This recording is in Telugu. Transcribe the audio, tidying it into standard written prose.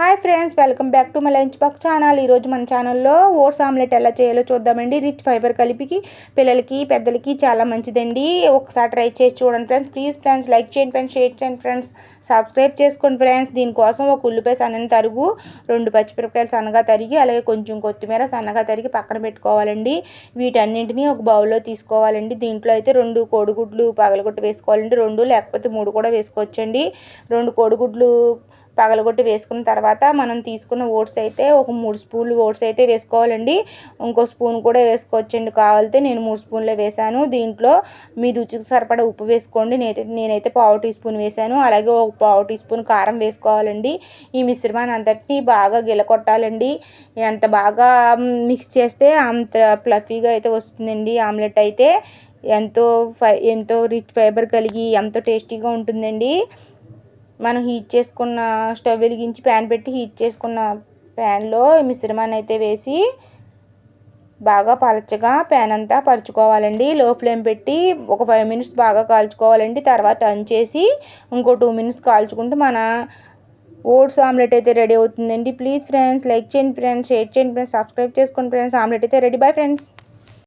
Hi friends, welcome back to my lunch box channel. ఈరోజు మన ఛానల్లో ఓట్స్ ఆమ్లెట్ ఎలా చేయాలో చూద్దామండి. రిచ్ ఫైబర్ కలిపి పిల్లలకి పెద్దలకి చాలా మంచిదండి. ఒకసారి ట్రై చేసి చూడండి ఫ్రెండ్స్. ప్లీజ్ ఫ్రెండ్స్ లైక్ చేయండి ఫ్రెండ్స్, షేర్ చేయండి ఫ్రెండ్స్, సబ్స్క్రైబ్ చేసుకోండి ఫ్రెండ్స్. దీనికోసం ఒక ఉల్లిపాయ సన్నని తరుగు, 2 పచ్చిమిరపకాయలు సన్నగా తరిగి, అలాగే కొంచెం కొత్తిమీర సన్నగా తరిగి పక్కన పెట్టుకోవాలండి. వీటన్నింటినీ ఒక బౌల్లో తీసుకోవాలండి. దీంట్లో అయితే 2 కోడిగుడ్లు పగలగొట్టి వేసుకోవాలండి. 2 లేకపోతే 3 కూడా వేసుకోవచ్చండి. 2 కోడిగుడ్లు పగలగొట్టి వేసుకున్న తర్వాత మనం తీసుకున్న ఓట్స్ అయితే ఒక 3 స్పూన్లు ఓట్స్ అయితే వేసుకోవాలండి. ఇంకో స్పూన్ కూడా వేసుకోవచ్చండి కావాలితే. నేను 3 స్పూన్లే వేసాను. దీంట్లో మీ రుచికి సరిపడా ఉప్పు వేసుకోండి. నేనైతే 1/2 టీ స్పూన్ వేసాను. అలాగే ఒక 1/2 టీ స్పూన్ కారం వేసుకోవాలండి. ఈ మిశ్రమాన్ని అంతటినీ బాగా గిలకొట్టాలండి. ఎంత బాగా మిక్స్ చేస్తే అంత ఫ్లఫీగా అయితే వస్తుందండి ఆమ్లెట్ అయితే. ఎంతో రిచ్ ఫైబర్ కలిగి ఎంతో టేస్టీగా ఉంటుందండి. మనం హీట్ చేసుకున్న స్టవ్ వెలిగించి ప్యాన్ పెట్టి హీట్ చేసుకున్న ప్యాన్లో మిశ్రమాన్ని అయితే వేసి బాగా పలచగా ప్యాన్ అంతా పరుచుకోవాలండి. లో ఫ్లేమ్ పెట్టి ఒక 5 మినిట్స్ బాగా కాల్చుకోవాలండి. తర్వాత టర్న్ చేసి ఇంకో 2 మినిట్స్ కాల్చుకుంటే మన ఓట్స్ ఆమ్లెట్ అయితే రెడీ అవుతుందండి. ప్లీజ్ ఫ్రెండ్స్ లైక్ చేయండి ఫ్రెండ్స్, షేర్ చేయండి ఫ్రెండ్స్, సబ్స్క్రైబ్ చేసుకోండి ఫ్రెండ్స్. ఆమ్లెట్ అయితే రెడీ. Bye friends.